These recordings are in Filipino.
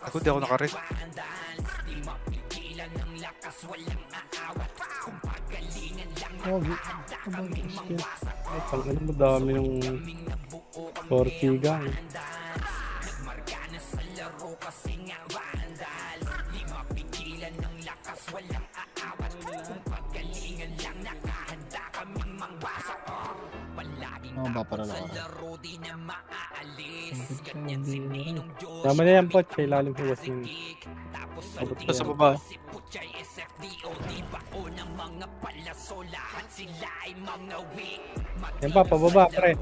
Ako di ako nakarest. Ay, tanggalin mo dami yung Tortigang. Oh, ba para lang. Tama na yan po, sa ilalim huwas yun. Ito sa baba. Yan pa, pababa, pre.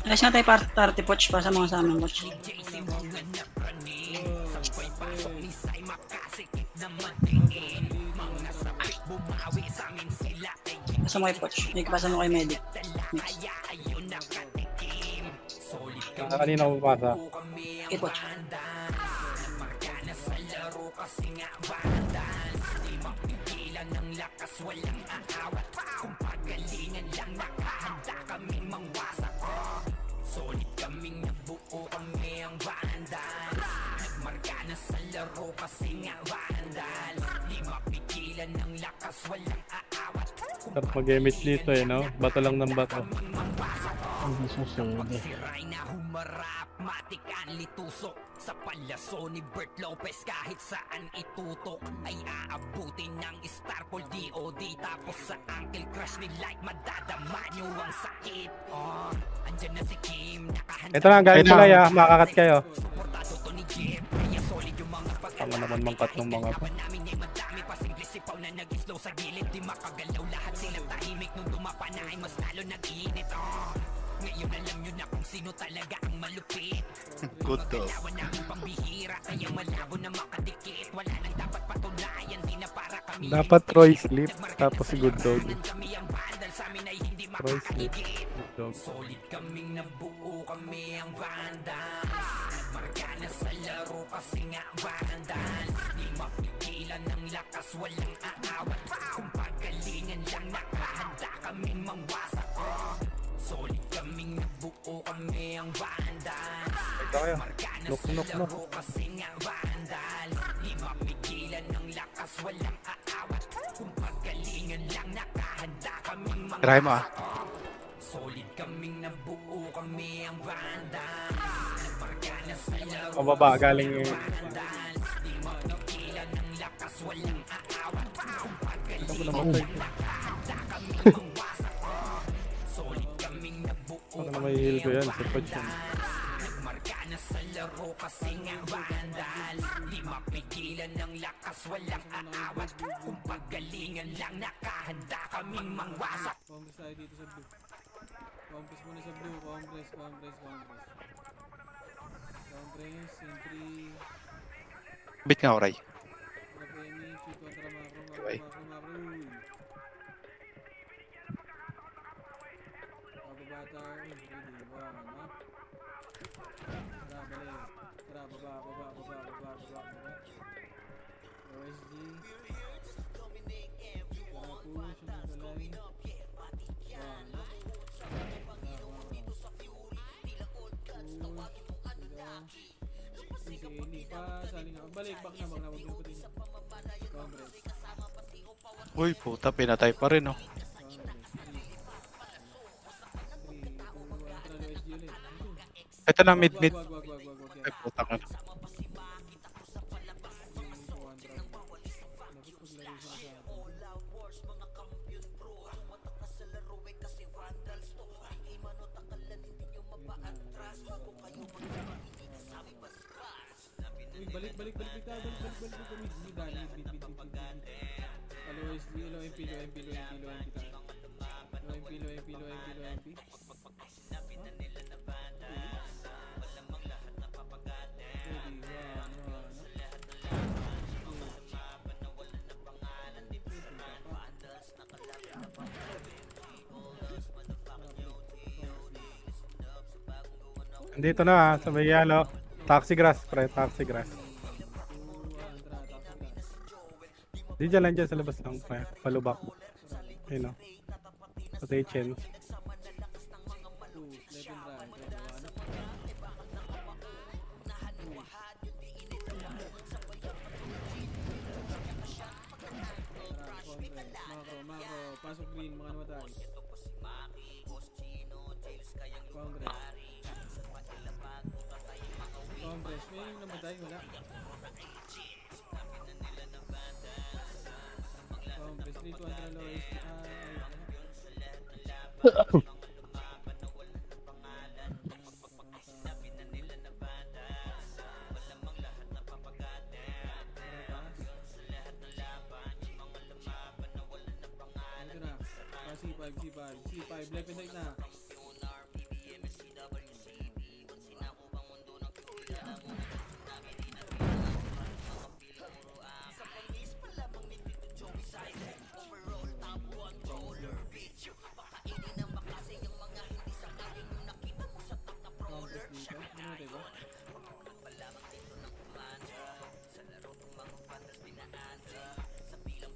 Alas nga tayo party poch pa sa mga sa amin poch. Pasa mo kay poch. May pasa mo kay medic. Mix. Kanina pumasa. Okay poch. Sarap mag-emit dito eh, no? Bato lang ng bato. Hindi susunod eh. Sa palyaso ni Bert Lopez kahit saan itutok ay aabutin ng Starpol DOD tapos sa Uncle Crush ni Light madadama nyo ang sakit. Andyan na si Kim nakahanda. Ito na, galing tulay ah. Makakat kayo. Suportado to ni Jeff kaya solid yung mga Tama naman mangkat ng mga to. namin ay madami pa simple sipaw na nag-slow sa gilid di makagalaw lahat sila tahimik nung dumapa na ay mas lalo nag-iinit. Ngayon alam nyo na kung sino talaga ang malupit. Good to. Pagkalawan namin pambihira kaya malabo na makadikit. Wala nang dapat patunayan di na para kami. Dapat Troy Sleep, tapos si Good Dog. Kami ang bandal sa amin ay hindi Troy Sleep, makakaigit. Good Dog. Solid kaming nabuo kami ang vandals. Marga na sa laro kasi nga vandals. Di mapigilan ng lakas walang aawat. Kung pagalingan lang nakahanda kaming mangwasak. Solid kaming nabuo kami ang vandals. Ito kayo. Marga na Look, sa look, look. laro kasi nga vandals. Di mapigilan ng lakas walang aawat. Kung pagalingan lang nakahanda kaming Try mo ah. solid kaming nabuo kami ang vandals. Marga na sa laro Pababa, galing yung... vandals. Di mapigilan ng lakas walang aawat. Kung pagalingan Ito naman tayo. nakahanda kaming mangwasak. Solid kaming nabuo Ano na may heal ko yan? Si Poch yan. Marga na sa laro kasi nga vandals. Di mapigilan ng lakas walang aawat. Kung pagalingan lang nakahanda kaming mangwasak. Compress tayo dito sa blue. Compress muna sa blue. Compress. Compress, entry. Bit nga oray. Rapemi, cheat kontra macro. Okay. Macro. Pababa tayo. Ready, one, up. Tara, balik. Tara, baba. OSG. Tara, push. Ang tulay. One, up. Balik, back na, wag mo din. Compress. Uy, puta, pinatay pa rin oh. Ito na mid. Ay, puta ka na. Balik tayo, balik dali, Hello, OSG, low MP tayo. Low MP. Andito na sa may yalo. Taxi grass, pre. Taxi grass. 2, Andra, taxi. Di dyan lang dyan sa labas lang, pre. Palubak. Ayun o. Patay Chen. 2, left and right. Macro. Pasok green, mga namatay. Congress, may yung namatay, wala. Congress, 3 to Andra Lois. C5, left and right na. Congress dito, namatay ba? Congress, 3, 2,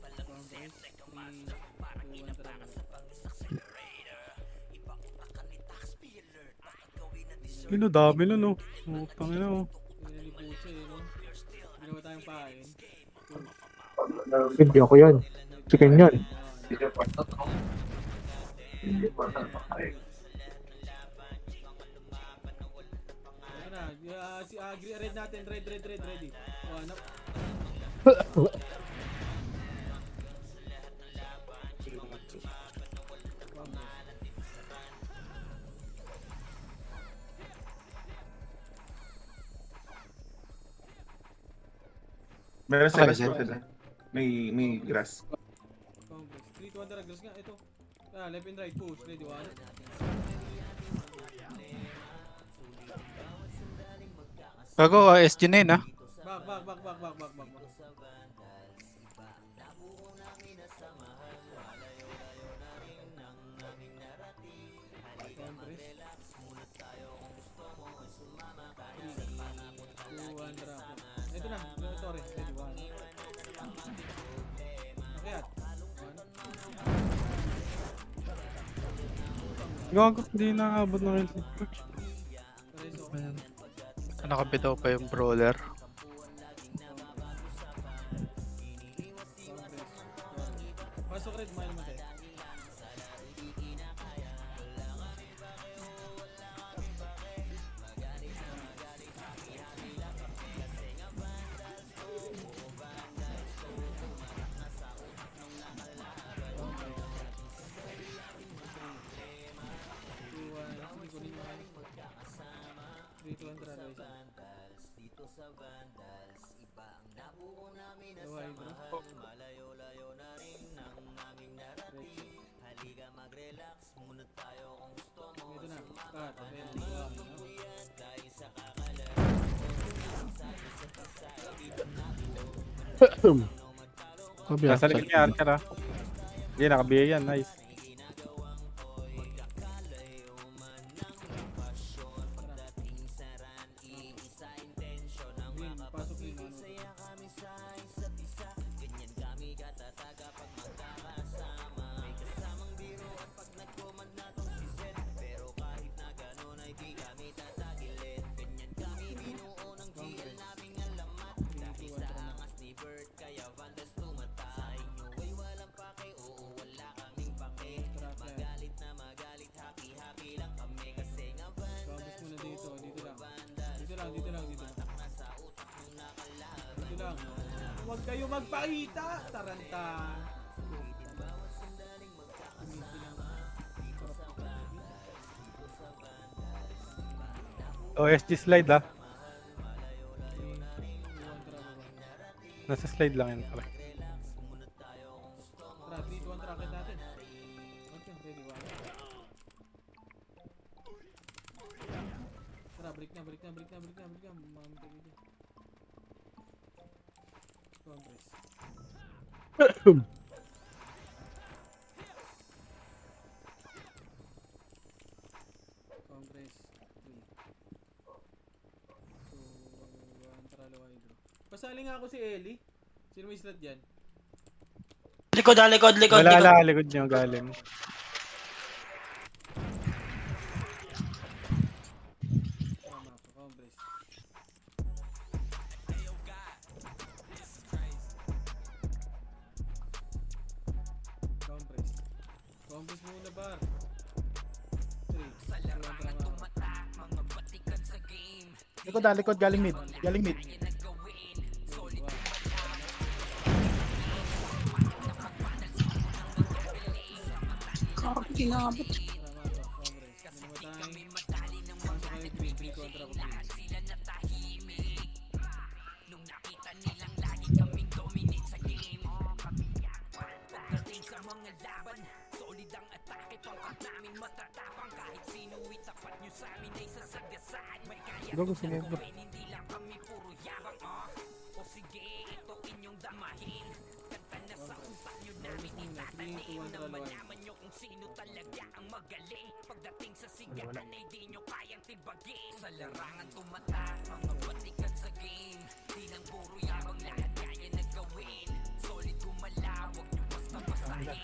Andra Lois. Yun o, dami nun o. Utang yun o. Yan ni Pucha eh, no? Ginawa tayong pain. Hindi ako yan. Chicken yan. Ano na, si red natin, red, ready. O, ano? Meron sa grass po sila. May grass. Congress, 3 to Andra, grass nga, ito. Left and right, push, ready, 1. Bago, SG na yun ah. Back. Ito na, ito rin, ready, 1. Akyat. Gago, hindi nakaabot ng health coach. Rezo. Nakabitaw pa yung brawler. Pasok red, may namatay. Dito ang tralo isa. Luhay bro. Ito na. Cut. Sabi Nasa likod niya, Archer ah. Hindi, nakabigay yan. Nice. Green, pasok green. Dito lang. Huwag kayo magpakita! Taranta! OSG slide ah. Nasa slide lang yan. Pare. Tara, 3, 2, 1, tracket natin. Okay, ready, 1. Tara, break na. Mamatay dito. Congress. Congress. 3, 2, Pasali nga ako si Ellie. Sino may slot dyan? Likod, likod, likod, Wala likod. lang, likod nyo galing. Tama ako, Combres. Combres. Combres muna bar. 3. Likod, galing mid. Galing mid. Kakapit kinabot. Tama to, Combres. Minumatay. Pasok kayo green, 3 kontra ko green. Ikaw gusto mo ba?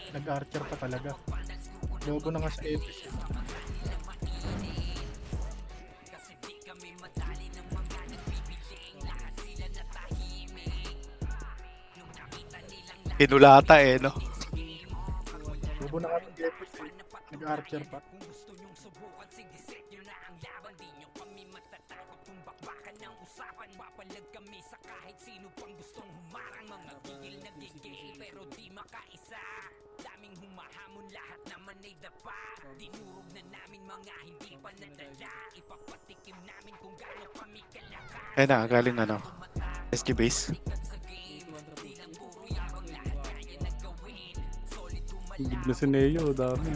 Nag-archer pa talaga. Lobo na nga sa Epis. Pinulata eh, no? Lobo na nga sa Epis. Nag-archer pa. Ayun na, galing ano. SG base. Bigla si Neo, dami.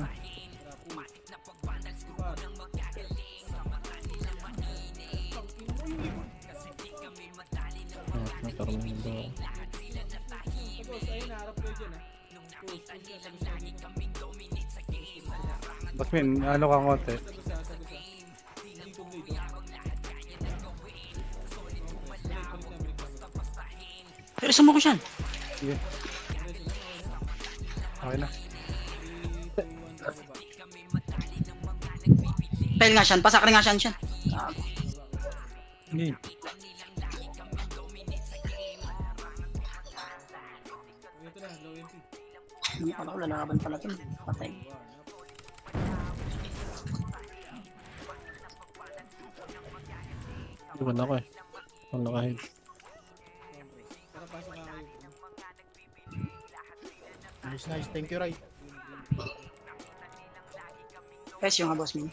Nagkaroon ng ba? Tapos, ayun, naharap kayo dyan ah. Push, Boss Min, ano ka konti? Sagusa. Dito, dito. Pero sumuko siya. Sige. Okay na. Fail nga siya. Pasakri nga siya. Hindi. Ito na, low MP. Hindi pala ko lalaban pala ito. Patay. Iwan ako eh. Ang nakahid. Tara, pasok nga kayo. Nice. Thank you, Rai. Guys, yung nga boss min.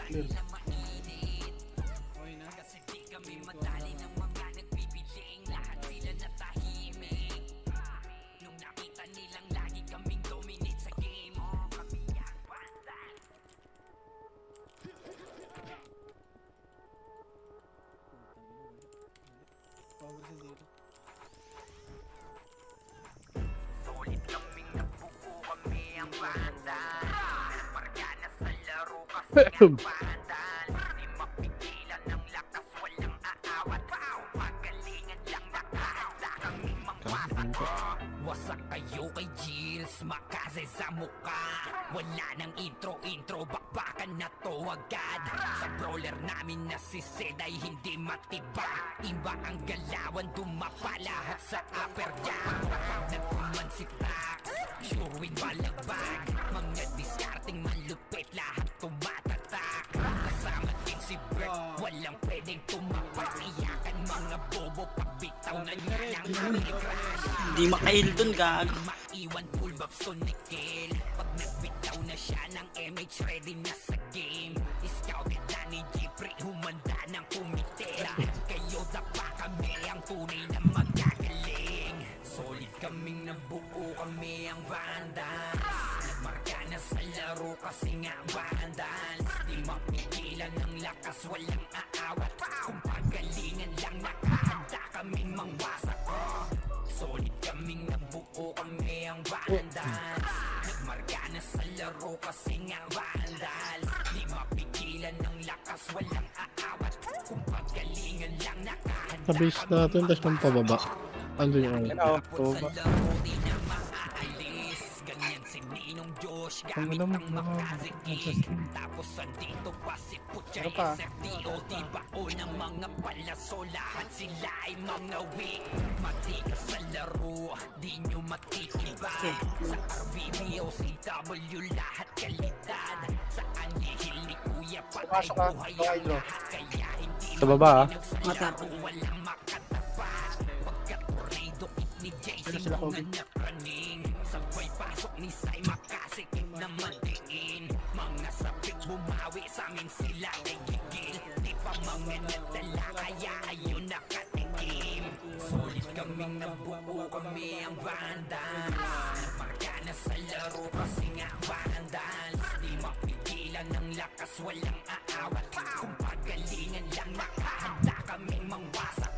Okay na? Combres dito. Wasak kayo kay Gilles, makasay sa mukha. Wala nang intro, bakbakan na to agad. Sa brawler namin na si Zed ay hindi matibag. Iba ang galawan, dumapa lahat sa upper jam. Nagkuman si Tax, sure win balagbag. Mga discarding malupit, lahat tumatatak. Kasama din si Bert, walang pwedeng tumapak. Iyakan mga bobo, pagbitaw na niya ng aming crash. Hindi makail dun, gago. Maiwan full babs to Nickel. Pag nagbitaw na siya ng MH, ready na sa game. Scouted na ni Jeffrey, humanda ng kumite. Lahat kayo dapa kami, ang tunay na magagaling. Solid kaming nabuo, kami ang Vandals. Nagmarka na sa laro kasi nga Vandals. Di mapigilan ng lakas, walang aawat. Kung pagalingan lang nakahanda kaming mangwasak. Solid kaming nabuo kami ang vandals. Nagmarka na sa laro kasi nga vandals. Di mapigilan ng lakas, walang aawat. Kung paggalingan lang nakahanda Sa base natin, tapos nang pababa. Ando yung ano. Yan ako. sa Baba. laro di na maaalis. Ganyan si Ninong Josh gamit ang makazikit. Tapos andito pa si Putya Ano pa? SFDO. Di baon ng mga palaso, lahat sila ay mga weak. Matikas sa laro, di nyo matikiba. Sa RBBO, CW, lahat kalidad. Sa anihil ni Kuya patay Pasok ka, buhay no ang hydro. lahat. Kaya hindi Sa baba, ah. Matapon. walang makatapat. Pagkaturido ni JC Ano sila, mga Kobe? napraning. Sabay pasok ni Sai makasikip na matiin. Mga sabik bumawi sa amin sila ay gigil. Di pa mga nadala kaya ayun nakatikim. Sulit kaming nabuo kami ang vandals. Marka na sa laro kasi nga vandals. Di mapigilan ng lakas, walang aawat. Kung pagalingan lang nakahanda kaming mangwasak.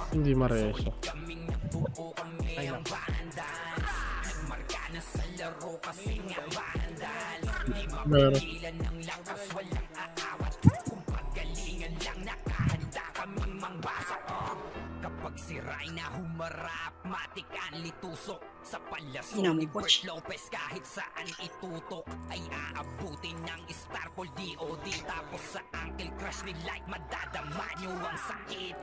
Hindi mareso. Kaming nabuo kami ang vandals. Nagmarka na sa laro kasi nga vandals. Di Meron. mapigilan ng lakas, walang aawat. Kung pagalingan lang nakahanda kaming mangwasak. Kapag si Rayna humarap, matikan litusok. Sa palaso ni Bert Lopez kahit saan itutok ay aabutin ng Starpol DOD. Tapos sa Uncle Crush ni Light madadama nyo ang sakit.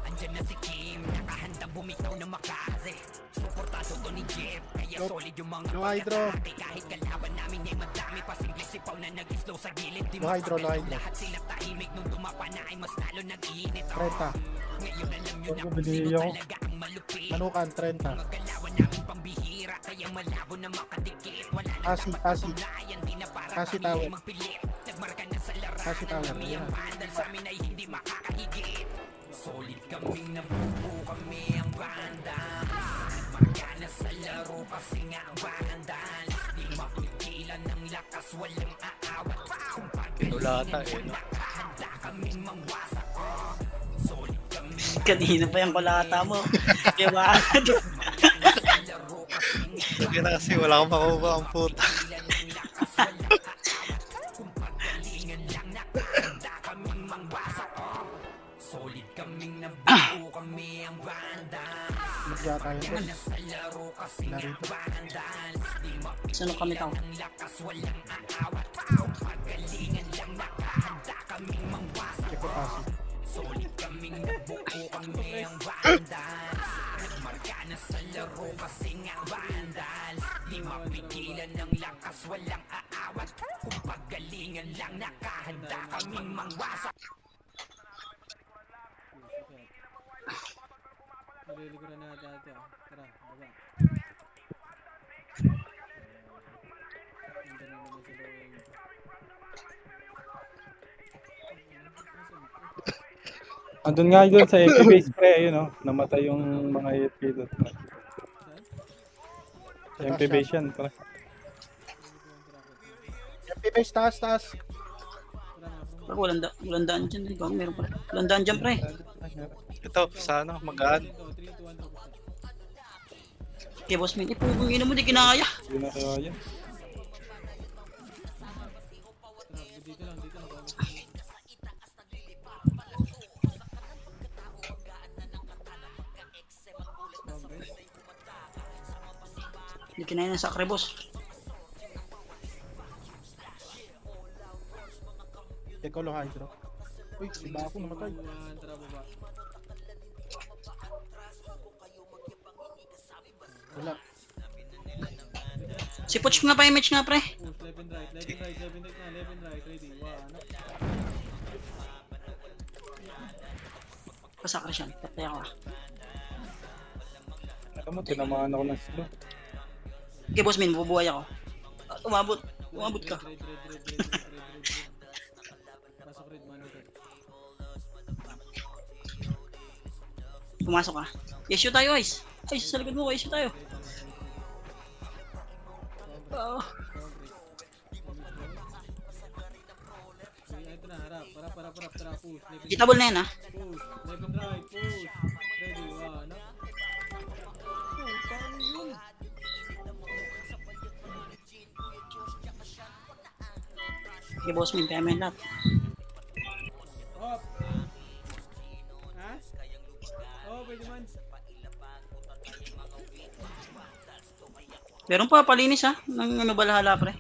Andyan na si Kim, nakahandang bumitaw ng makaze. Suportado to ni Jeff, kaya solid yung mga No hydro. pagkakate. Kahit kalaban namin ay madami pa simple sipaw na nag-slow sa gilid. Di No hydro, no makapit hydro. lahat sila tahimik nung dumapa na ay mas lalo nag-iinit. 30. Ngayon alam nyo na Huwag kung sino binili ako. talaga ang malupit. Manukan, 30. Magalawan namin pambihira, kaya malabo na makadikit. Wala na Kasi, dapat kasi. patunayan, di na para Kasi kami tower. ay magpilit. Nagmarka na sa larangan, Kasi tower, kami ang ayan. vandal, sa amin ay hindi makakahigit. Solid kaming nabuo, kami ang vandals. Nagmarka na sa laro kasi nga vandals. Di mapigilan ng lakas, walang aawat. Kung Pinulata, pagalingan no? nakahanda kaming mangwasak. Solid kaming Kanina pa yung kulata mo. Diba? Lagi na kasi wala akong makuha ang puta. Solid kaming nabuo kami ang vandals. Magya tayo doon. Sa laro kasi nga Narito. vandals. Di Sino kami tao? ang lakas, walang aawat. Kung pagalingan lang nakahanda kaming mangwasak. Check ko kasi. Solid kaming nabuo kami ang vandals. Nagmarka na sa laro kasi nga vandals. Di mapigilan ng lakas, walang aawat. Kung pagalingan lang nakahanda kaming mangwasak. Maliliguran na dati ah. Tara, baba. Nandun na naman sa loob. Andun nga doon sa FP base pre, yun no? Namatay yung mga FP doon. Sa MP base yan, pre. FP base, taas, taas. Baka walang daan dyan. Ikaw, meron pa. Walang daan dyan, pre. Ito, sa ano, magaan. Okay, boss man. Ipugong ina mo, di kinaya. Yun na kaya yan. Dito lang, dito lang. Di kinaya ng sakre, boss. Check ko lang hydro. Uy, si Bako namatay. Tara, baba. Wala. Si Poch nga pa image nga, pre. Push, left and right, left and right, left and right na, left and right, ready. Ano? Pasakre siya. Patay ako ah. Alam mo, tinamaan ako ng slow. Okay, boss man. Mabubuhay ako. Umabot. Umabot ka. Red. Pasok red, man. Pumasok ka. Issue tayo, Ice. Ice, sa likod mo. Issue tayo. Oh. Ito na, harap. Harap. Tara, push. Left and Kitable na yan, ah. push. Left and right, push. Ready, ano? Sige, boss min, kaya mo yan lahat. Op! Ha? Oo, pwede man. Meron pa, palinis ha, ng ano balahala pre.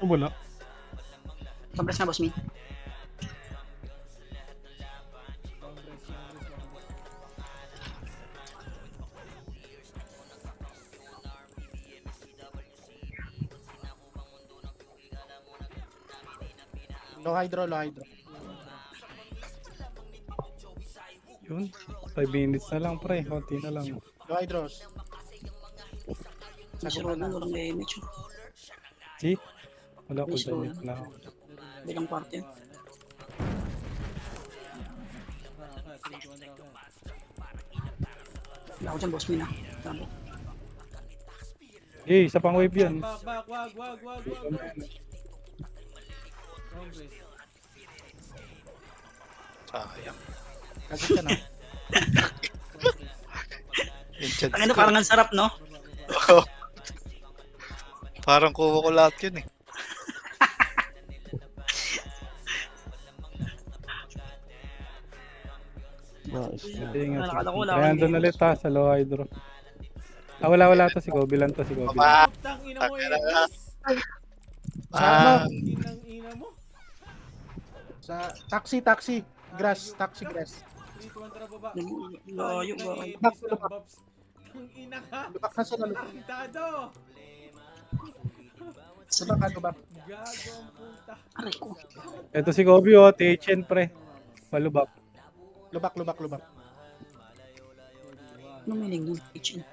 Oh, wala. Compress na, boss min. Low hydro, low hydro. Yun. 5 minutes na lang, pre. Konti na lang. Low hydros. Si Rodan, walang damage. See? Wala ko Yes, damage na. Bilang parte yun. Wala ako dyan, boss min ha. Tama. Okay, isa pang wave yan. Back, wag. Compress. Sayang. Kasi ka na. Enchant Ang ano, ko. parang ang sarap, no? Parang kuha ko lahat yun eh. Nice. Hindi nga. Nakakala ko wala Ayan, akong doon ulit ha, sa low hydro. Ah, wala to si Gobi lang to si Gobi. Tang ina mo, Taka na. Enos! Ah, Inang ina mo. Sa taxi. Grass. 3-2 tara baba. Layo ba? Edis ng Babs. Tang ina ka! Lubak na sila. Tarantado! Lubak. Gago ang puta. Aray ko. Ito si Gobi oh, THN pre. Palubak. Lubak. Ano meaning nun? Kitchen.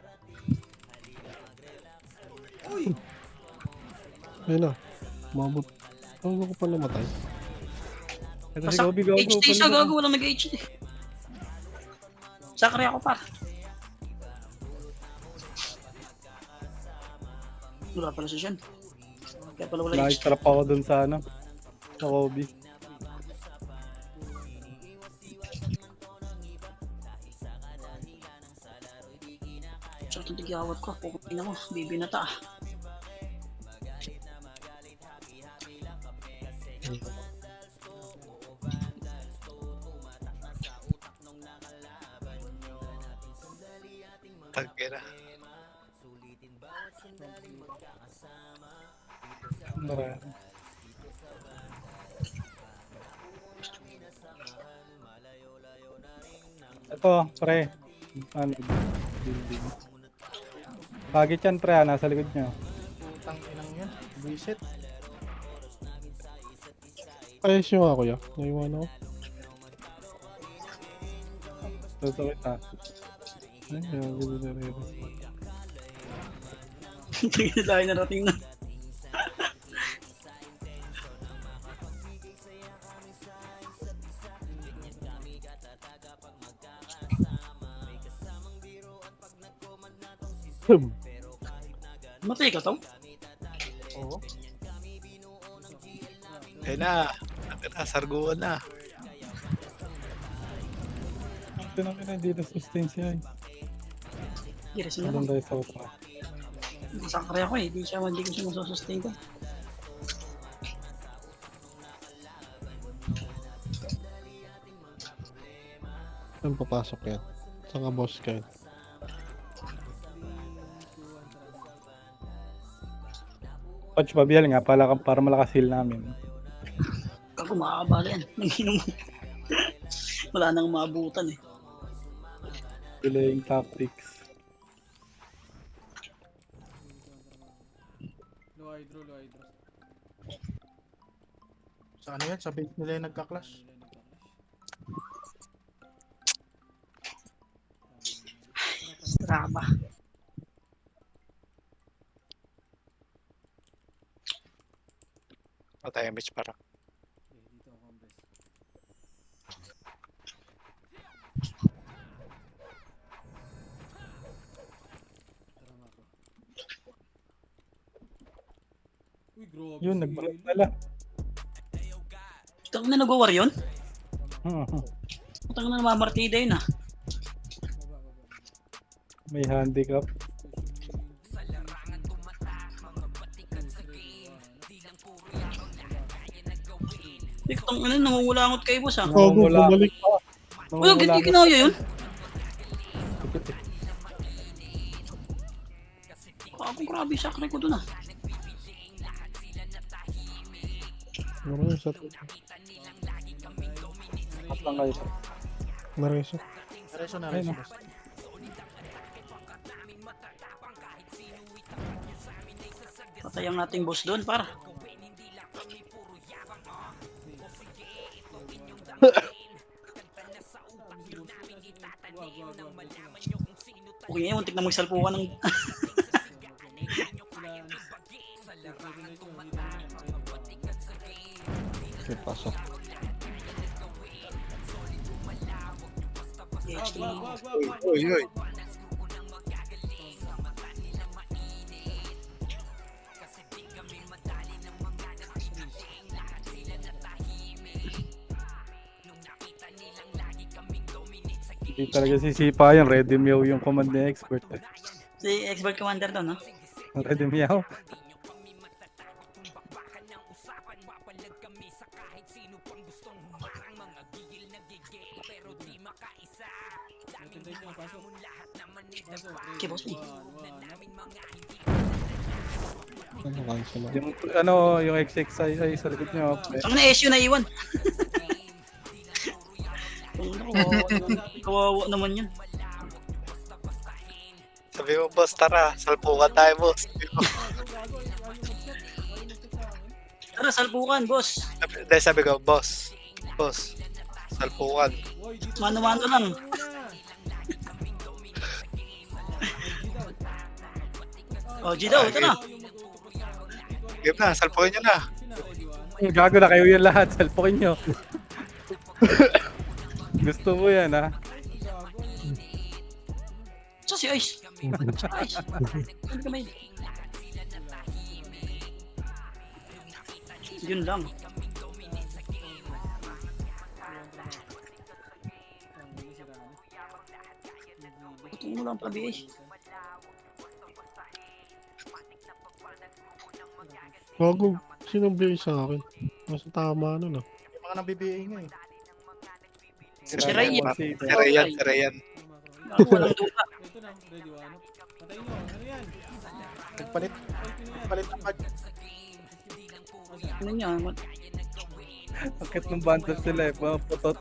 Uy! Ayun na. Mabot. Ano ko pa namatay? Ito si Basta Gobi, Gobi. HD siya, gago. Walang nag-HD. Sakri ako pa. Wala pala siya dyan. Kaya pala wala HD. Nakatrap ako dun sa ano. Sa Gobi. Sa itong tigyawat ko, pukutin ako. Bibinata ah. tagina. Marami. Ito, pre. Ano? Building. Pagit yan, pre. Nasa likod niya. Putang inang yan. Visit. Ayos yung ako ya. Naiwan ako. Ito kita. Ay, grabe na rin. Tingin na tayo narating na. Matay ka to? Oo. Ayun na. Sarguan na. Ito na kina dito sustain siya. Giris na Doon lang. tayo sa upa. Sakri ako eh. Di ko siya masustain ko. Saan papasok yan? Saan ka boss kayo? Coach Babiel nga, para malakas heal namin. Kako makakabali yan. Nanginom mo. Wala nang maabutan eh. Delaying tactics. Low hydro. Sa ano yan? Sa base nila yung nagka-clash. Drama. Patay image para. Dito ako, compress. Drama ko. Uy, grabe. Yun, nag-break na lang. Ikaw na nag-war yun? Putang na namamartida yun ah. May handicap. Tang ano, nangungulangot kayo boss ah. Gago, Namumula- bumalik pa. Uy, ang hindi kinaya yun. Tikit eh. Ako grabe sakre ko dun ah. Nareset. At lang kayo. Nareset. Reso na, Ayun, reso. ah. Patay ang nating boss doon para. Okay ngayon, muntik na magsalpukan ng... Okay, pasok. PhD. Uy, uy. Hindi talaga sisipa yan. Ready meow yung command ni expert. Eh. Si expert commander doon, no? Ready meow. Content nyo, pasok. Pasok, Okay, boss, eh. Ano, cancel na. Yung ano, yung XXI ay sa likod niyo. Ang na SU na iwan. Kawawa naman yun. Sabi mo, boss, tara. Salpukan tayo, boss. Tara, salpukan, boss. Dahil sabi ko, boss. Boss. Salpukan. Mano-mano lang. Oh, G daw, ito na. Game na, salpukin nyo na. Gago na kayo yan lahat. Salpukin nyo. Gusto mo yan, ha? So si Ice. Ice. Ano kamay? Yun lang. Ito mo lang pabi Ice. Gago, sinong bigay sa akin? Mas tama na. Yung mga nang-BBA nga eh. Si Ryan. Si Si Rayan. Ako walang duka. Ito na, ready one. Patayin nyo, ano yan? Nagpalit ng pag... Ano niya? Bakit ng bundle sila eh. Mga putot.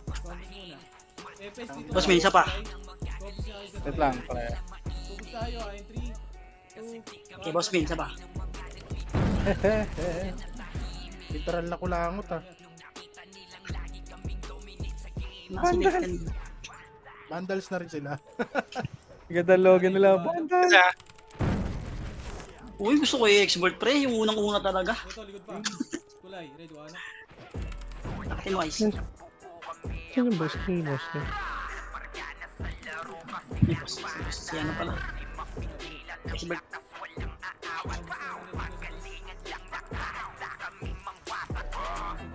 FS dito. Boss, may isa pa. Focus tayo sa Wait lang, pre. Focus tayo, in 3, 2, Okay, boss, may isa pa. Literal na kulangot ah. Nasa weekend. Vandals na rin sila. Ganda login nila. Bundle! Uy, gusto ko i-export pre. Yung unang-una talaga. ito, likod pa. Kulay, ready one. Akin wise. Sino ba? Sino ba? Si ano pala. Expert.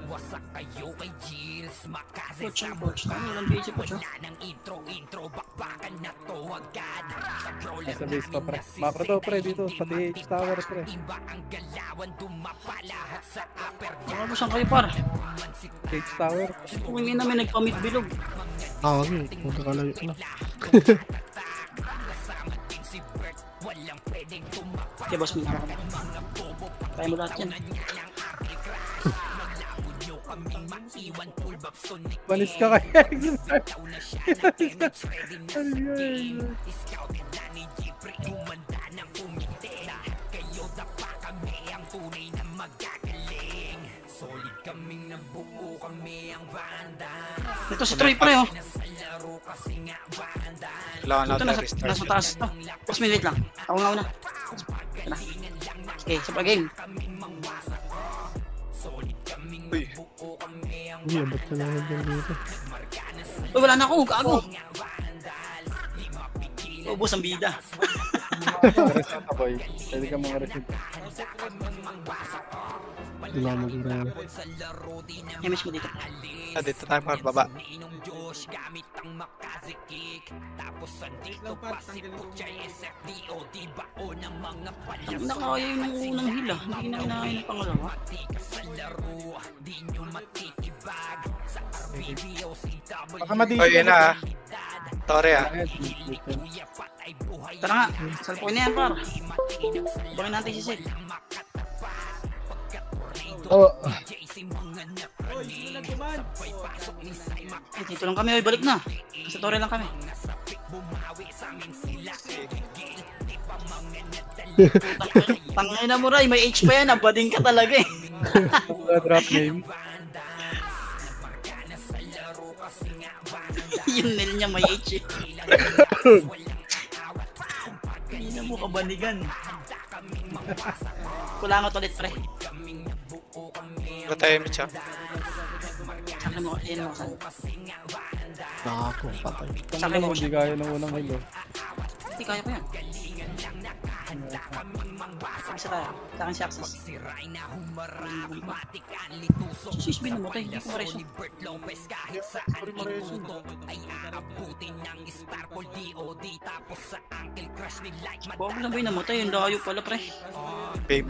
Wasak kayo kay Gilles, makasay Pocho, sa pocho. Ano lang busy pocho? wala ng intro, bakbakan na to agad. Sa brawler Sa base pa, pre. Macro to, pre. Dito. Sa TH Tower, pre. iba ang galawan, dumapalahat sa upper Mga boss, saan kayo par? TH Tower. Kung hindi namin nagpamit bilog. Okay, magkakalayo na. walang pwedeng tumakbo. Okay, boss, may ako na. Kaya mo lahat yan. Balis ka kaya. Expert. Solid kaming nabuo, kami ang banda. Ito si Troy pre oh. Kailangan Ito natin nasa, restart. nasa taas ito. Boss, minute lang. Ako nga una. Ito na. Okay, sa game. Uy, Hindi, ba't ka naman dyan dito? Uy, wala na ako. Gago. Ubus ang bida. Reset ka, boy. Pwede ka mga reset. Wala mo gura. MS mo dito. Dito tayo para baba. Ang nakakaya yung unang hila. Hindi na kinain ng pangalawa. Baka madito. Oh, yun na ah. Tore ah. Tara nga. Salpuin na yan, par. Bangin natin si Sid. Oh, Oy, sino nagkuman? Eh, dito lang kami. Oy, balik na. Sa tore lang kami. Tangay na mo, Ray. May H pa yan. Abading ka talaga eh. Drop game. Yung nail niya may H eh. Hindi na mo kabanigan. Kulangot ulit, pre. Wala tayo Mitch ah. Saka mo, ayun mo, saan? nakako, patay. Saka mo, Hindi kaya ng unang hilo. hindi kaya pa yan. Isa tayo. Sa akin si Axis. Sis, binamatay. Hindi ko mareso. Sorry, Mareso. Bago lang ba yung namatay? Yung layo pala, pre. Babe.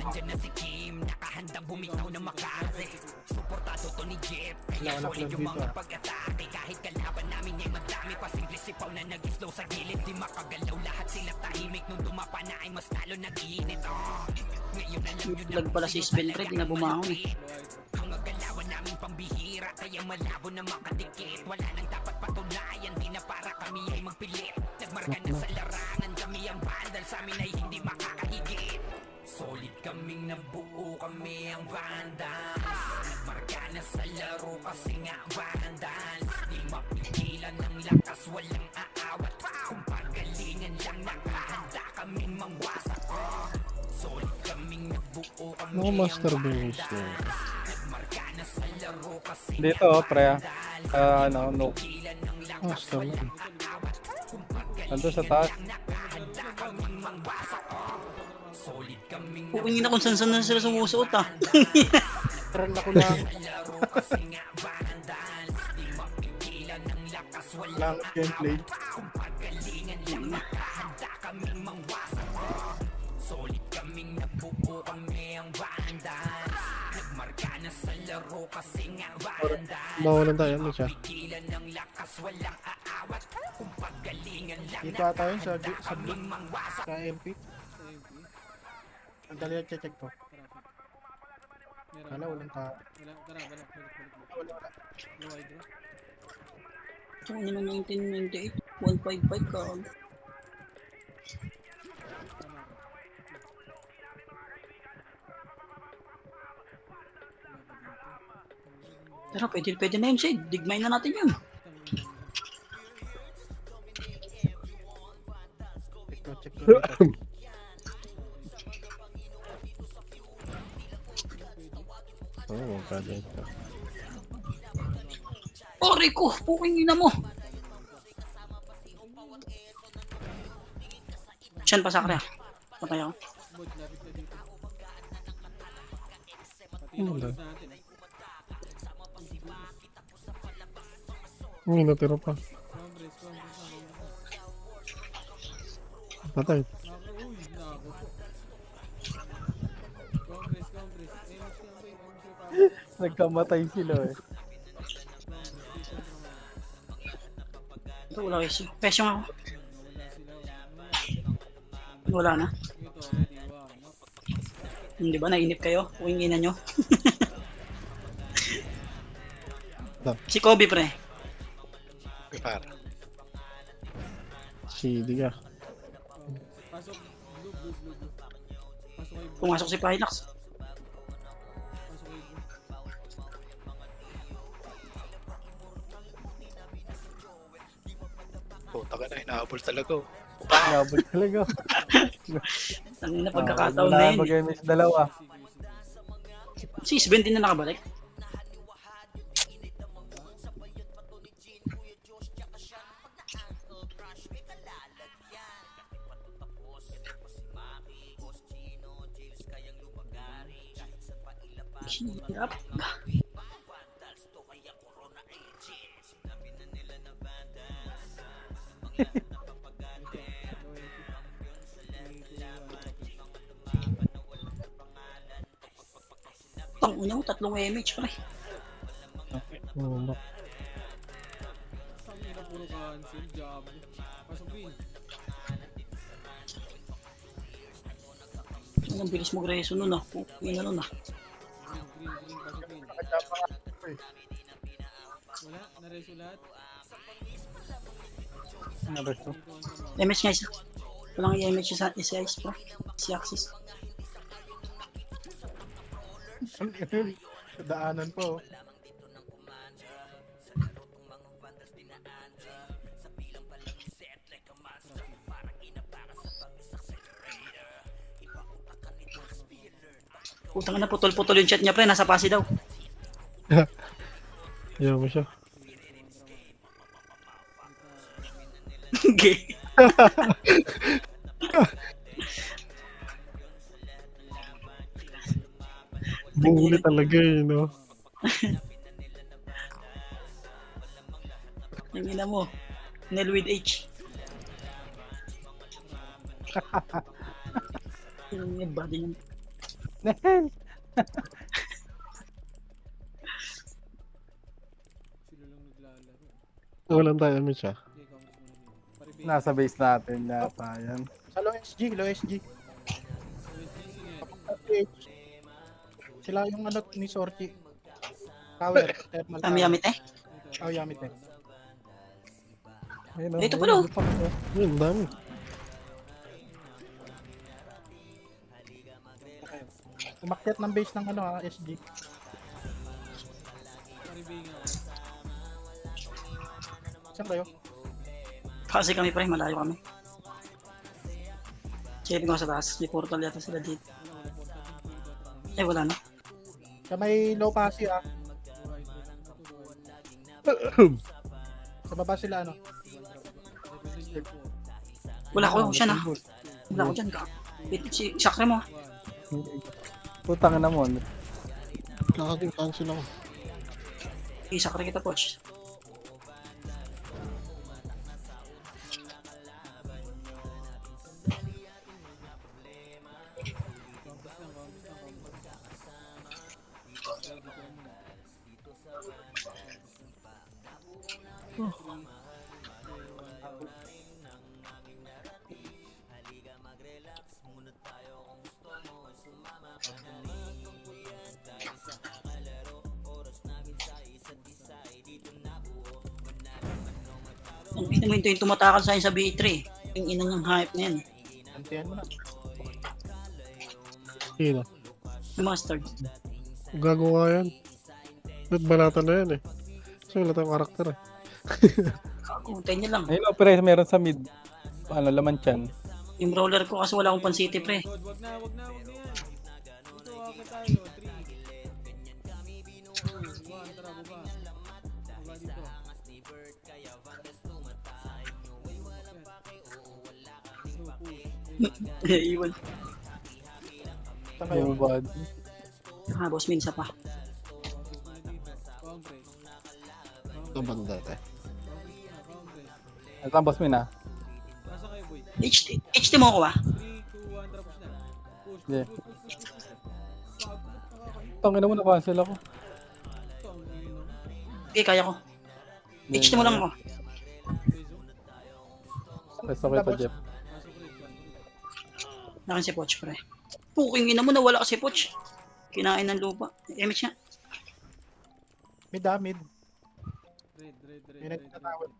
Wala lang dito ah. Lag pala si Sven, pre. Di na bumangon eh. Solid kaming nabuo kami ang Vandals. Marka na sa laro kasi nga Vandals. Di mapigilan ng lakas, walang aawat. Kung pagalingan lang nakahanda kaming mangwasak. Solid kaming nabuo kami Mga master base na. Marka na sa laro kasi Dito, pre. Ano, no. Master na. Nandun sa taas. Pupingin na kung saan na sila sumusuot ah. Tran ako lang. Langit gameplay. solid kaming nabuo kami ang Vandals. Nagmarka na sa laro kasi nga Vandals. Mawalan tayo, ano siya? Pigilan ng lakas, walang aawat. Kung pagalingan lang Dito ata yun sa blue. Sa MP. Ang dali at check ko. Wala, walang tao. Wala, tara, balik. Wala. Low hydro. Ito naman 1998, 155 ka. Pero pwede na yun, Shade. Digmay na natin yun. Check ko dito. Oo, pwede ito. Oh, Rico! Puking ina mo! Siyan pa sa kaya. Patay ako. Bot, lapit na dito. Pati Ano yung ba? oras natin eh. Uy, natira pa. Compress. Patay. Uy, nako. Compress. Nagkamatay sila eh. Ito, wala kasi. Pesyong ako. Wala na. Ito, ready, wow. Hindi ba, nainip kayo? Puking ina nyo. Si Kobe, pre. Para. Si Diga. Pasok, blue. Pasok kayo, blue. Pumasok si Pilax. Pasok kayo, blue. Puta ka na, inaabol talaga. Oh. Nabot talaga. Tangina pagkakataon na Wala yun. mag-MS dalawa. Si Sven din na nakabalik. Hirap. Tang ina mo, 3 MH pre. Oo, bak. Ang ina puro cancel, job. Pasok Vin. Ang bilis mo Greso nun ah. Pukin na nun ah. Green, pasok Vin. Wala, nareso lahat. Ano ba ito? MH nga isa. Walang MH sa isa pre. Si Axis. Daanan po. Putang na, putol-putol yung chat niya pre. Nasa pasi daw. Ayaw mo siya. Gay. Bumuli talaga eh, no? Yung ina mo. Nel with H. Yung body niya. Nehel! Sila lang naglalaro. Walang tayo mo siya. Okay, count mo na din. Pare Nasa base natin yata yan. Sa low SG. Sila yung ano ni Sorchi. Tower, thermal Kami yamit eh. Oh, yamit eh. Ayun, Ito pala, oh. Ayun, dami. Umakyat ng base ng ano SG. Pare B nga. Saan kayo? Kasi kami pre, malayo kami. Checking ko sa taas. May portal yata sila dito. Eh wala na. Sa may low pasi Sa baba sila ano? Wala ko siya na. Wala ko dyan ka. Si Sakre mo. Putang na mo. Cancel ako. Isakre kita coach. Ang ina mo yung tumatakal sa akin sa B3. Yung ina niyang hype na yan. Antiyan mo na. Sino? Yung mustard. Gagawa yan. Nagbalatan na yan eh. Kasi wala tayong karakter eh. Kuntay niya lang. Ayun, pre, meron sa mid. Ano, laman chan. Yung roller ko kasi wala akong pan-city pre. God, wag na yan. Dito ako tayo. 3. 2, 1, tara baba. Baba dito. Iwan. Saan kayo? Yung bad. Ah, boss min isa pa. Compress. Ito banda eh. Ito ang boss min ah. Nasa kayo boy? HT mo ako ah. 3, 2, 1, tara push na. Push, Yeah. push, push, push, push, push. Bago, nakakayo. Tangina mo, na-cancel ako. Ito ang ino. Okay, kaya ko. HT mo lang ako. Resto ko ito, Jeff. Pasok rin, pasok rin. Nakin si Poch pre. Puking ina mo, nawala ka si Poch. Kinain ng lupa. MH nga. Mid. Red. May nagtatawad.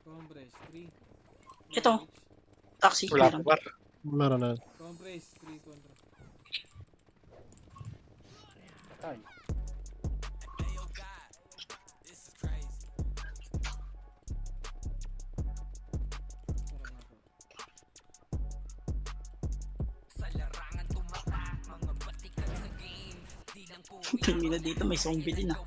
Compress, 3. Ito. Taxi. Wala Meron. pa. Meron na yan. Compress, 3 contra. Ay. Sa larangan tumatak, mga batikan sa game. Tingin na dito, may zombie din ah.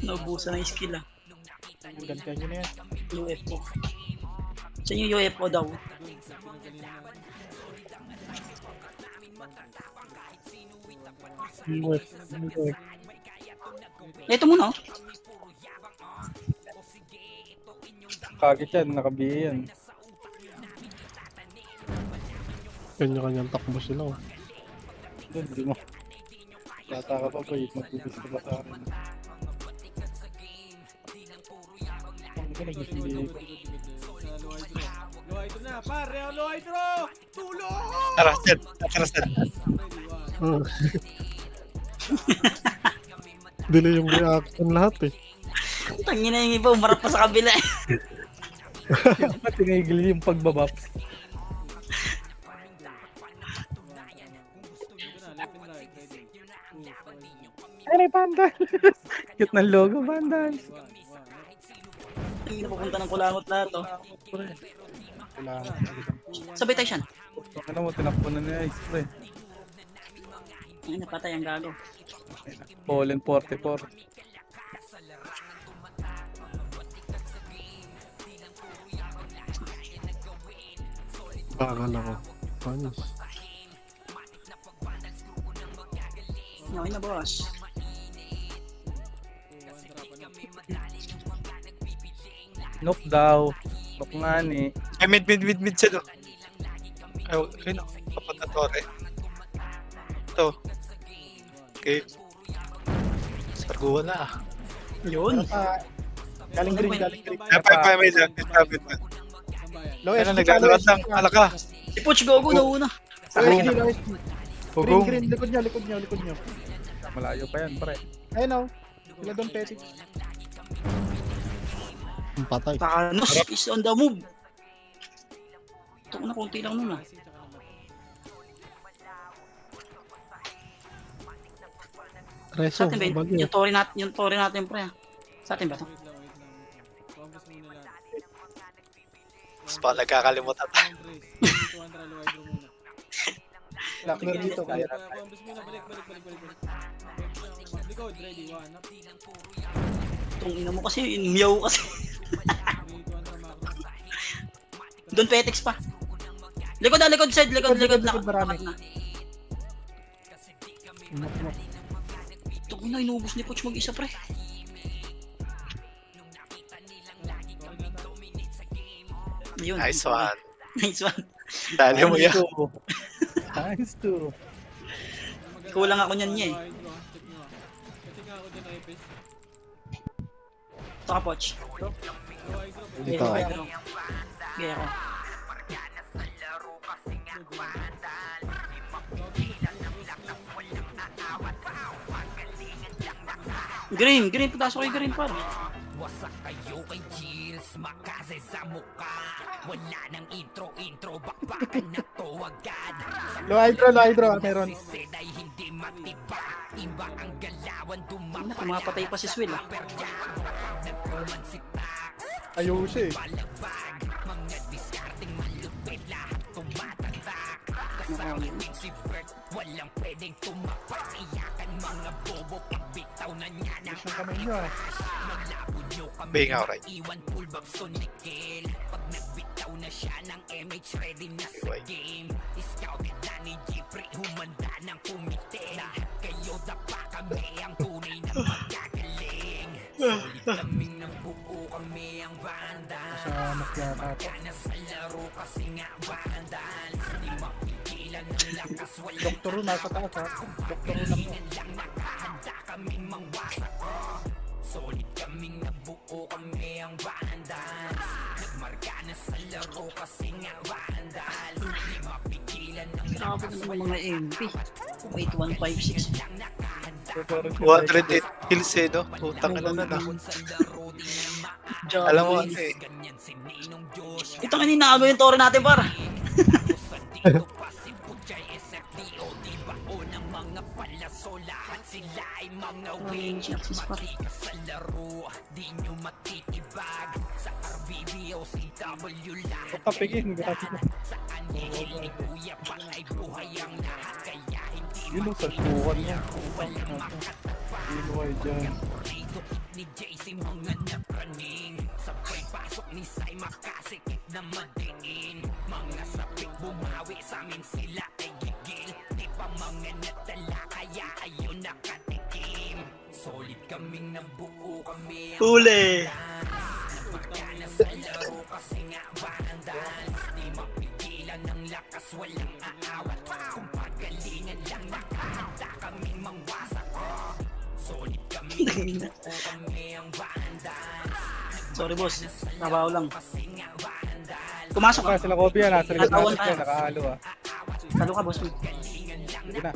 Naubusan na yung skill ah. Gantihan nyo na yan. UFO. Saan yung UFO daw? Ito muna oh. Kagit yan, nakabiye yan. Kanya-kanyang takbo sila. Oh. Doon, di mo. Bata ka pa ba, magbibis ka bata ka rin. Hindi ka nagising ko. Low hydro na, pare! Low hydro! Tulong! Tara, Sed. Tara, Sed. Delay yung reaction lahat eh. Tangin na yung iba, umarap pa sa kabila eh. Tinigil yung pagbabaps. Ito na, left and right, ready. Ay, Vandals! Cute ng logo, Vandals! Tangin na pupunta ng kulangot lahat oh. Wala. Sabay tayo siyan. Ano mo, tinakbo na niya, pre. Ay, napatay ang gago. Fallen 44. Bakal ako. Panis. Okay na boss. Knock daw. Knock nga ni. Ay, mid, Sed. Oh. Ay, okay na. Papunta Torre. Ito. Okay. Sarguan na. Yun. Galing green, galing green. Ay, pa, may lang. Kapit na. Low Ano, SD, naglalaro low lang. SD. Alaka. Si Poch Gogo na una. Low SD, low SD. Green, Hugong. green, likod nyo, likod nyo, likod nyo. Malayo pa yan, pre. Ayun o. Sila doon, Petit. Ang patay. Thanos is on the move. Ito na, konti lang nun ah. Reso, Sa atin ba yun? bagyo. Yung tori natin pre ah. Sa atin ba ito? Wait lang. Compass muna lahat. Mas pa nagkakalimutan. Trace. Dito, Andra, low hydro muna. Lock na dito, kaya. Compass muna, balik. Likod, ready, one up. Itong ina mo kasi, meow kasi. Dito, Andra, macro. Doon Petex pa. Likod side, likod na. Marami. Na. Ito na, inubos ni Poch mag-isa pre. Yun. Nice one. Nice one. Dali mo yan. Nice to. Kulang ako niyan niya eh. Low hydro, check nyo ah. Check nga ako dyan, Ipes. Ito ka Poch. Low hydro, Dito. Gaya ko. Green, putasok kay green par. Wasak kayo kay Chills, makase sa mukha. Wala nang intro, bakbakan na to agad. Low hydro, meron. Si Sed ay hindi matiba. Iba ang galawan, Ano, pumapatay pa si Swill ah. nagkuman si Tax. Ayos eh. Balagbag, mga discarding malupit lahat tumatatak. Kasama din si Bert, walang pwedeng tumapak. Iyakan mga bobo, pagbitaw na niya ng Ayos ng kamay nyo ah. Malabo nyo kami, Being outright. iwan pullback so nikil. Pag nagbitaw na siya ng MH, ready na sa Iway. game. Scouted na ni Jeffrey, humanda ng kumite. Lahat kayo dapa kami, ang tunay na magagaling. Solid kaming nabuo kami ang Vandals. Sa makyata. Magana sa laro kasi nga Vandals. Di mapigilan ng lakas, walang Doktor nasa taas ha. Doktor lang mo. lang nakahanda kaming mangwasak. Solid kaming nabuo kami ang Vandals. Nagmarka na sa laro kasi nga Vandals. Di mapigilan ng Grabe naman mga MP. Wait, 156. 208 kills eh, no? Utang na na. Alam mo ano eh. Ito kanina ako yung toro natin par. Ay, sinaksis pa rin. Sa laro, di nyo matitibag. Sa RBB o CW lahat Kapigin, grabe na. saan hihil ni Kuya pa ay buhay ang lahat. Kaya hindi Yun ang salpukan niya. Hindi mo kayo dyan. makorito ni JC mga napraning. Sabay pasok ni Sai makasikip na madiin. Mga sapik bumawi sa amin sila ay gigil. Di pa mga natala kaya ayun nakatikim. Solid kaming nabuo kami ang Huli! Magkana sa laro kasi nga walang dance. Di mapigilan ng lakas, walang aawat. Kung pagalingan lang nakahanda kaming mangwasak. Solid kami, nabuo kami ang bandans. Sorry boss, trabaho lang. Kasi nga bandans. Pumasok ka. Saka sila Kobe yan, nasa likod Natawan natin tayo. yan, nakahalo ah. Talo ka boss. Sige na.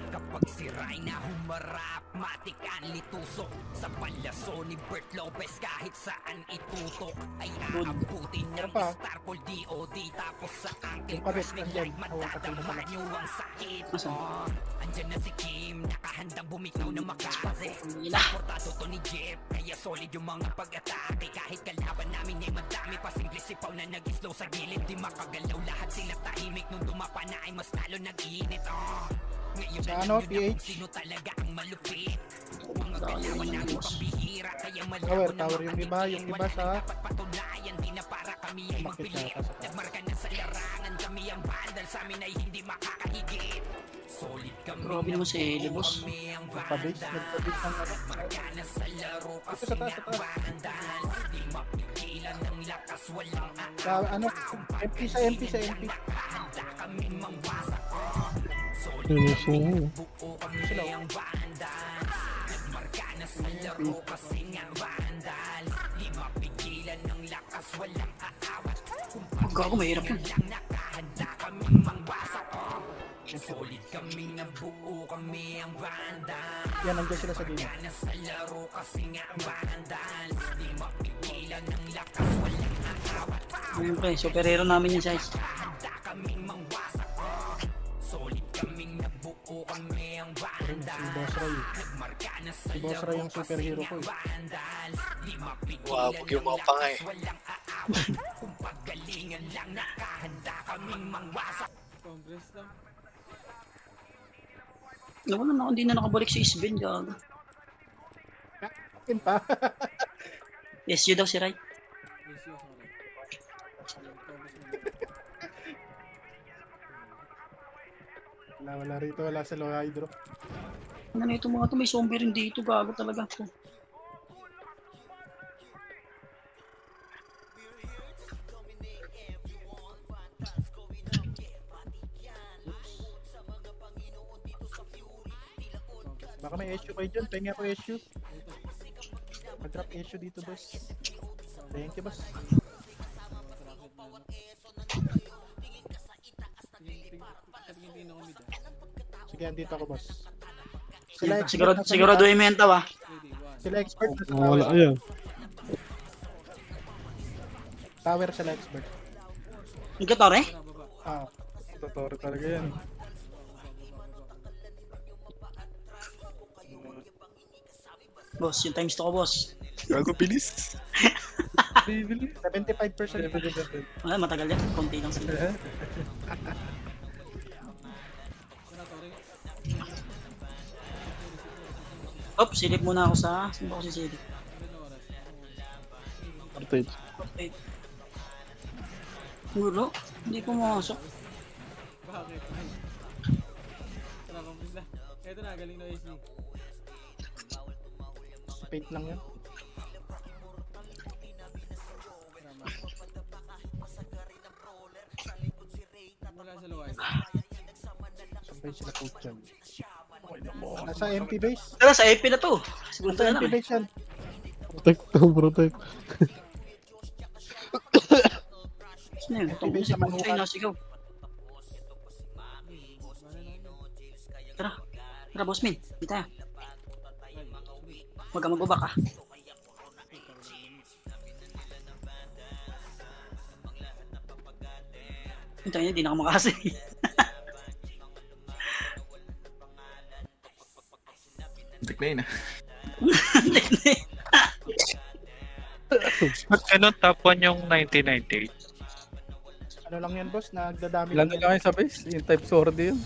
Kapag si Rayna humarap, matik ang litusok. Sa palaso ni Bert Lopez kahit saan itutok ay aabutin ng pa. Starpol DOD. Tapos sa angking Yung kabit, crush ni nandyan. Light Hawak ka matatamaan pala. nyo ang sakit. Nasaan? Andyan na si Kim, nakahandang bumitaw na makapase. Ila. Portado to ni Jeff, kaya solid yung mga pag-atake. Kahit kalaban namin ay madami pa simple sipaw na nag-slow sa gilid. Di makagalaw lahat sila tahimik nung dumapa na ay mas lalo nag-iinit. Ngayon Sa alam ano, nyo na kung PH? sino talaga ang malupit. Mga Tower kalaban naman namin yung boss. pambihira, kaya Tower, malabo na tower yung iba, yung iba Wala sa... na dapat patunayan, di na para kami ay Bakit magpilit. yata sa taas? Nagmarka na sa larangan, kami ang bandal, sa amin ay hindi makakahigit. Solid kami, Grabe naman si Eli boss. kami ang Nagpabase ng ano. Markana sa laro kasi Ito sa taas, nga sa taas. bandal. Di mapigilan ng lakas, walang Sa ano, MP sa MP sa MP. handa kami mangwasak. Finish na yun. Buo kami ang bandal. Nagmarka na sa laro kasi nga bandal. Di mapigilan ng lakas, walang aawat. Gago, mahirap yun. Lang nakahanda kami mangwasak. Solid kami, nabuo kami ang bandal. Yan, nandiyan sila sa gilid. Na sa laro kasi nga bandal. Di mapigilan ng lakas, walang aawat. Siyempre, superhero namin yung size. Handa kaming mangwasak. Solid kaming nabuo kami ang bandal. Si Boss Ray. Nagmarka na sa Si Boss Ray yung superhero ko eh. bandal. Di mapigilan Wabog yung mga pangay. walang aawat. Kung pagalingan lang nakahanda kaming mangwasak. Congress lang. Naku na, hindi na nakabalik si Isben, gago. Yun pa. Yes, you daw si Rai. Yes, yes, okay. Yung Congress mo. Wala rito, wala sa low hydro. Ano na ito mga to, may zombie rin dito, gago talaga. Baka may issue kayo dyan, pengen ako issue. Mag-drop issue dito, boss. Thank you, boss. Tingin ako mid ah. Sige, andito ako, boss. Sila expert Sigurado, na sa sigurado meta. yung menta ba? Ready, one. Sila expert na sa Wala tower. yan. Tower sila expert. Ang katore? Tara, baba. Ah, Totoro talaga yan. Boss, yung times to ko, boss. Gago, bilis. Bibili. 75% Wala, matagal yan. Konti lang sila. Tara, Tori. Op, silip muna ako sa... Saan ba ako sisilip? Ilan na oras? Portage. Okay. Gulo, hindi pumasok. Bakit? Tara, Congress na. Eto na, galing na SG. Fake lang yan. Wala sa luway. Sabay sila coach yan. Nasa MP base. Tara, sa EP na to. Siguro Nasa na MP lang. base yan. Protect to, protect. Ano yun? Itong Base si naman Puchay nasigaw. Tara. Tara, boss min. Di tayo. Huwag ka mag-ubak ah. Hintayin niya, di na ako makasi. main ah. Ba't ganun top 1 yung 1998? Ano lang yan boss, nagdadami Ilan na lang kayo sa base? Yung type sword yun.